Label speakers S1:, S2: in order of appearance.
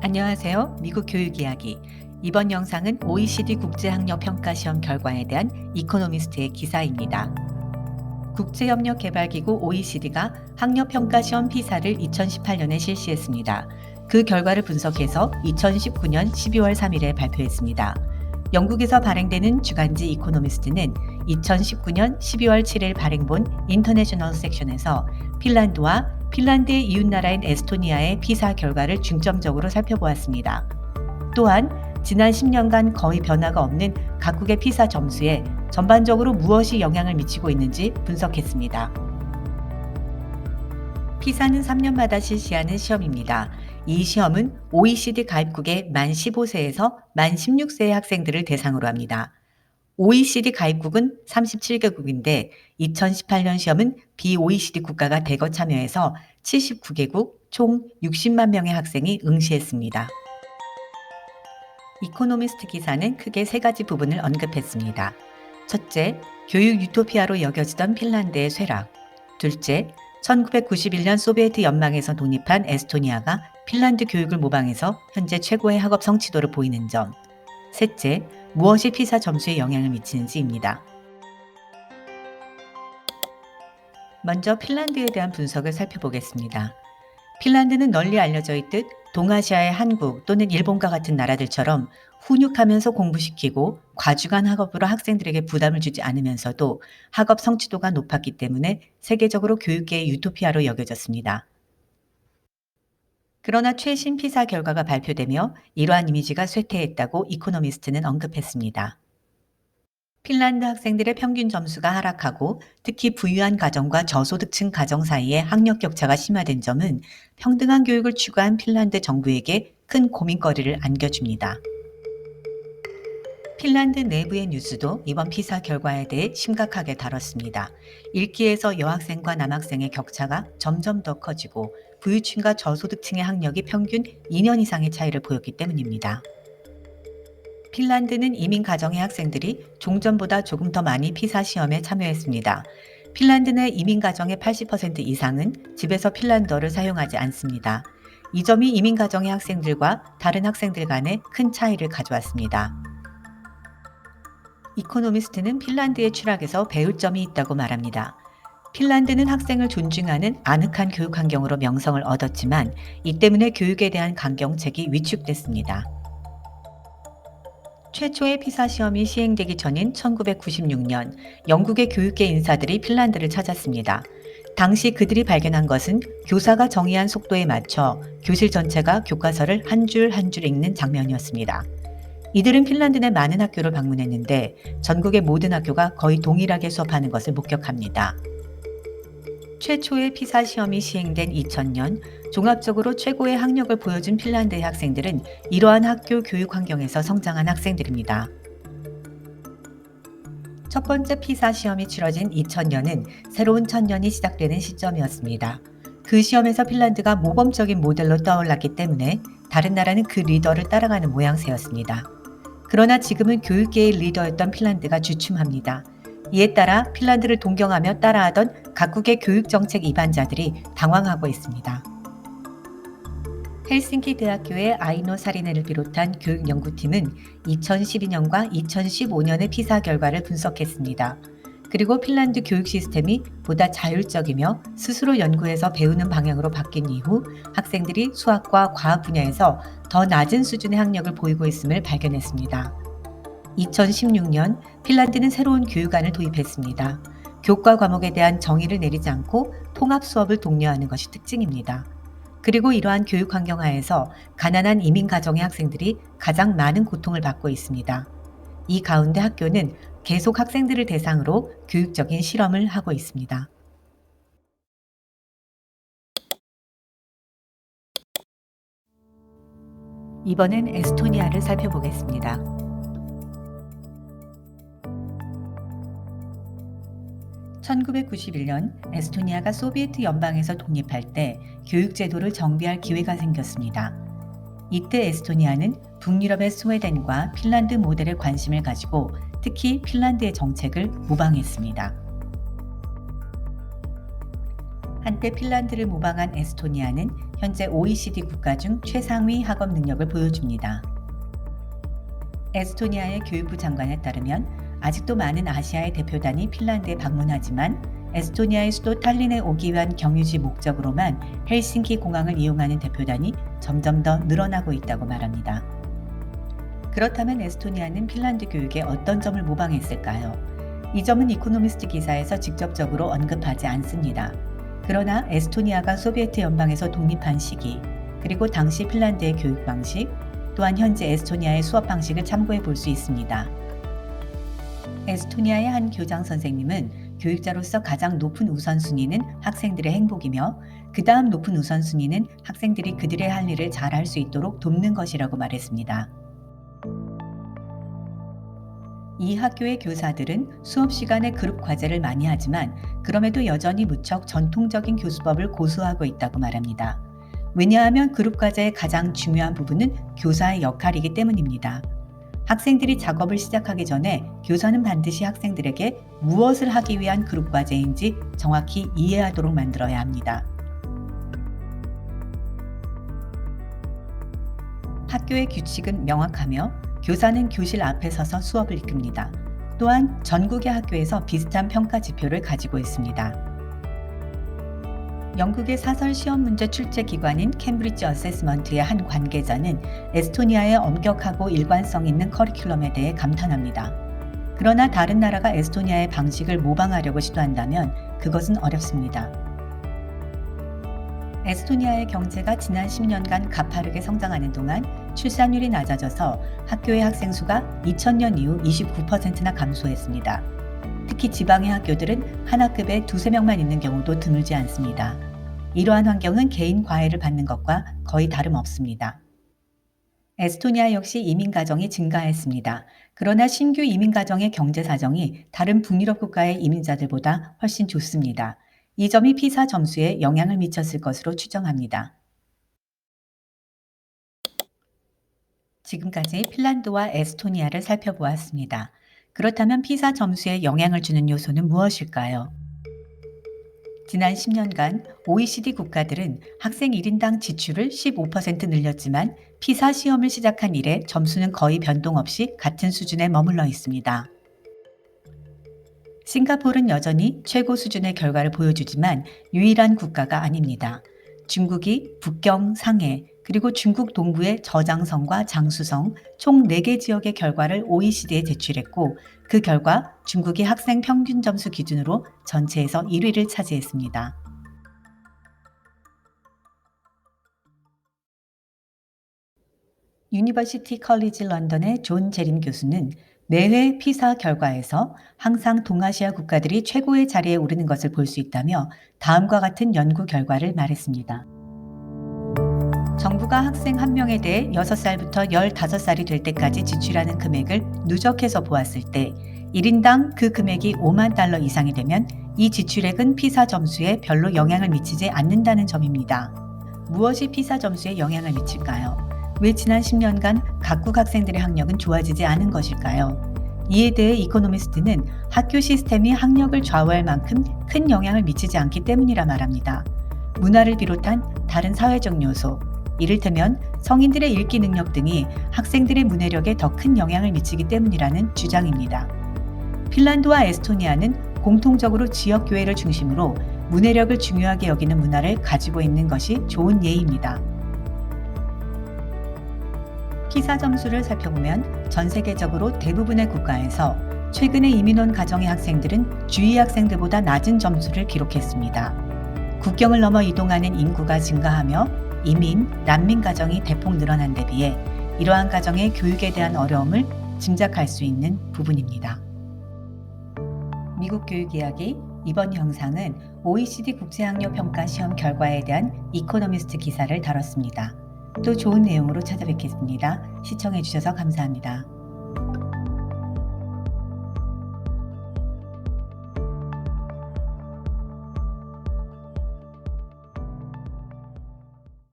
S1: 안녕하세요. 미국 교육 이야기. 이번 영상은 OECD 국제학력평가시험 결과에 대한 이코노미스트의 기사입니다. 국제협력개발기구 OECD가 학력평가시험 피사를 2018년에 실시했습니다. 그 결과를 분석해서 2019년 12월 3일에 발표했습니다. 영국에서 발행되는 주간지 이코노미스트는 2019년 12월 7일 발행본 인터내셔널 섹션에서 핀란드와 핀란드의 이웃나라인 에스토니아의 피사 결과를 중점적으로 살펴보았습니다. 또한 지난 10년간 거의 변화가 없는 각국의 피사 점수에 전반적으로 무엇이 영향을 미치고 있는지 분석했습니다. 피사는 3년마다 실시하는 시험입니다. 이 시험은 OECD 가입국의 만 15세에서 만 16세의 학생들을 대상으로 합니다. OECD 가입국은 37개국인데 2018년 시험은 비OECD 국가가 대거 참여해서 79개국 총 60만 명의 학생이 응시했습니다. 이코노미스트 기사는 크게 세 가지 부분을 언급했습니다. 첫째, 교육 유토피아로 여겨지던 핀란드의 쇠락. 둘째, 1991년 소비에트 연방에서 독립한 에스토니아가 핀란드 교육을 모방해서 현재 최고의 학업 성취도를 보이는 점. 셋째, 무엇이 피사 점수에 영향을 미치는지입니다. 먼저 핀란드에 대한 분석을 살펴보겠습니다. 핀란드는 널리 알려져 있듯 동아시아의 한국 또는 일본과 같은 나라들처럼 훈육하면서 공부시키고 과주간 학업으로 학생들에게 부담을 주지 않으면서도 학업 성취도가 높았기 때문에 세계적으로 교육계의 유토피아로 여겨졌습니다. 그러나 최신 피사 결과가 발표되며 이러한 이미지가 쇠퇴했다고 이코노미스트는 언급했습니다. 핀란드 학생들의 평균 점수가 하락하고 특히 부유한 가정과 저소득층 가정 사이의 학력 격차가 심화된 점은 평등한 교육을 추구한 핀란드 정부에게 큰 고민거리를 안겨줍니다. 핀란드 내부의 뉴스도 이번 피사 결과에 대해 심각하게 다뤘습니다. 일기에서 여학생과 남학생의 격차가 점점 더 커지고 부유층과 저소득층의 학력이 평균 2년 이상의 차이를 보였기 때문입니다. 핀란드는 이민 가정의 학생들이 종전보다 조금 더 많이 피사 시험에 참여했습니다. 핀란드 내 이민 가정의 80% 이상은 집에서 핀란드어를 사용하지 않습니다. 이 점이 이민 가정의 학생들과 다른 학생들 간에 큰 차이를 가져왔습니다. 이코노미스트는 핀란드의 추락에서 배울 점이 있다고 말합니다. 핀란드는 학생을 존중하는 아늑한 교육 환경으로 명성을 얻었지만 이 때문에 교육에 대한 강경책이 위축됐습니다. 최초의 피사 시험이 시행되기 전인 1996년 영국의 교육계 인사들이 핀란드를 찾았습니다. 당시 그들이 발견한 것은 교사가 정의한 속도에 맞춰 교실 전체가 교과서를 한 줄 한 줄 읽는 장면이었습니다. 이들은 핀란드 내 많은 학교를 방문했는데 전국의 모든 학교가 거의 동일하게 수업하는 것을 목격합니다. 최초의 피사 시험이 시행된 2000년 종합적으로 최고의 학력을 보여준 핀란드의 학생들은 이러한 학교 교육 환경에서 성장한 학생들입니다. 첫 번째 피사 시험이 치러진 2000년은 새로운 천년이 시작되는 시점이었습니다. 그 시험에서 핀란드가 모범적인 모델로 떠올랐기 때문에 다른 나라는 그 리더를 따라가는 모양새였습니다. 그러나 지금은 교육계의 리더였던 핀란드가 주춤합니다. 이에 따라 핀란드를 동경하며 따라하던 각국의 교육정책 이반자들이 당황하고 있습니다. 헬싱키 대학교의 아이노 사리네를 비롯한 교육연구팀은 2012년과 2015년의 피사 결과를 분석했습니다. 그리고 핀란드 교육 시스템이 보다 자율적이며 스스로 연구해서 배우는 방향으로 바뀐 이후 학생들이 수학과 과학 분야에서 더 낮은 수준의 학력을 보이고 있음을 발견했습니다. 2016년 핀란드는 새로운 교육안을 도입했습니다. 교과 과목에 대한 정의를 내리지 않고 통합 수업을 독려하는 것이 특징입니다. 그리고 이러한 교육 환경 하에서 가난한 이민 가정의 학생들이 가장 많은 고통을 받고 있습니다. 이 가운데 학교는 계속 학생들을 대상으로 교육적인 실험을 하고 있습니다. 이번엔 에스토니아를 살펴보겠습니다. 1991년 에스토니아가 소비에트 연방에서 독립할 때 교육 제도를 정비할 기회가 생겼습니다. 이때 에스토니아는 북유럽의 스웨덴과 핀란드 모델에 관심을 가지고 특히 핀란드의 정책을 모방했습니다. 한때 핀란드를 모방한 에스토니아는 현재 OECD 국가 중 최상위 학업 능력을 보여줍니다. 에스토니아의 교육부 장관에 따르면 아직도 많은 아시아의 대표단이 핀란드에 방문하지만 에스토니아의 수도 탈린에 오기 위한 경유지 목적으로만 헬싱키 공항을 이용하는 대표단이 점점 더 늘어나고 있다고 말합니다. 그렇다면 에스토니아는 핀란드 교육에 어떤 점을 모방했을까요? 이 점은 이코노미스트 기사에서 직접적으로 언급하지 않습니다. 그러나 에스토니아가 소비에트 연방에서 독립한 시기, 그리고 당시 핀란드의 교육 방식, 또한 현재 에스토니아의 수업 방식을 참고해 볼 수 있습니다. 에스토니아의 한 교장 선생님은 교육자로서 가장 높은 우선순위는 학생들의 행복이며 그 다음 높은 우선순위는 학생들이 그들의 할 일을 잘할 수 있도록 돕는 것이라고 말했습니다. 이 학교의 교사들은 수업 시간에 그룹 과제를 많이 하지만 그럼에도 여전히 무척 전통적인 교수법을 고수하고 있다고 말합니다. 왜냐하면 그룹 과제의 가장 중요한 부분은 교사의 역할이기 때문입니다. 학생들이 작업을 시작하기 전에 교사는 반드시 학생들에게 무엇을 하기 위한 그룹 과제인지 정확히 이해하도록 만들어야 합니다. 학교의 규칙은 명확하며 교사는 교실 앞에 서서 수업을 이끕니다. 또한 전국의 학교에서 비슷한 평가 지표를 가지고 있습니다. 영국의 사설 시험 문제 출제 기관인 캠브리지 어세스먼트의 한 관계자는 에스토니아의 엄격하고 일관성 있는 커리큘럼에 대해 감탄합니다. 그러나 다른 나라가 에스토니아의 방식을 모방하려고 시도한다면 그것은 어렵습니다. 에스토니아의 경제가 지난 10년간 가파르게 성장하는 동안 출산율이 낮아져서 학교의 학생 수가 2000년 이후 29%나 감소했습니다. 특히 지방의 학교들은 한 학급에 2~3명만 있는 경우도 드물지 않습니다. 이러한 환경은 개인 과외를 받는 것과 거의 다름없습니다. 에스토니아 역시 이민 가정이 증가했습니다. 그러나 신규 이민 가정의 경제 사정이 다른 북유럽 국가의 이민자들보다 훨씬 좋습니다. 이 점이 피사 점수에 영향을 미쳤을 것으로 추정합니다. 지금까지 핀란드와 에스토니아를 살펴보았습니다. 그렇다면 피사 점수에 영향을 주는 요소는 무엇일까요? 지난 10년간 OECD 국가들은 학생 1인당 지출을 15% 늘렸지만 피사 시험을 시작한 이래 점수는 거의 변동 없이 같은 수준에 머물러 있습니다. 싱가포르는 여전히 최고 수준의 결과를 보여주지만 유일한 국가가 아닙니다. 중국이 북경, 상해, 그리고 중국 동부의 저장성과 장수성 총 4개 지역의 결과를 OECD에 제출했고 그 결과 중국이 학생 평균 점수 기준으로 전체에서 1위를 차지했습니다. 유니버시티 컬리지 런던의 존 제린 교수는 매회 피사 결과에서 항상 동아시아 국가들이 최고의 자리에 오르는 것을 볼 수 있다며 다음과 같은 연구 결과를 말했습니다. 정부가 학생 한 명에 대해 6살부터 15살이 될 때까지 지출하는 금액을 누적해서 보았을 때 1인당 그 금액이 5만 달러 이상이 되면 이 지출액은 피사 점수에 별로 영향을 미치지 않는다는 점입니다. 무엇이 피사 점수에 영향을 미칠까요? 왜 지난 10년간 각국 학생들의 학력은 좋아지지 않은 것일까요? 이에 대해 이코노미스트는 학교 시스템이 학력을 좌우할 만큼 큰 영향을 미치지 않기 때문이라 말합니다. 문화를 비롯한 다른 사회적 요소, 이를테면 성인들의 읽기 능력 등이 학생들의 문해력에 더 큰 영향을 미치기 때문이라는 주장입니다. 핀란드와 에스토니아는 공통적으로 지역교회를 중심으로 문해력을 중요하게 여기는 문화를 가지고 있는 것이 좋은 예입니다. 피사 점수를 살펴보면 전 세계적으로 대부분의 국가에서 최근에 이민 온 가정의 학생들은 주위 학생들보다 낮은 점수를 기록했습니다. 국경을 넘어 이동하는 인구가 증가하며 이민, 난민 가정이 대폭 늘어난 데 비해 이러한 가정의 교육에 대한 어려움을 짐작할 수 있는 부분입니다. 미국 교육 이야기 이번 영상은 OECD 국제학력평가 시험 결과에 대한 이코노미스트 기사를 다뤘습니다. 또 좋은 내용으로 찾아뵙겠습니다. 시청해 주셔서 감사합니다.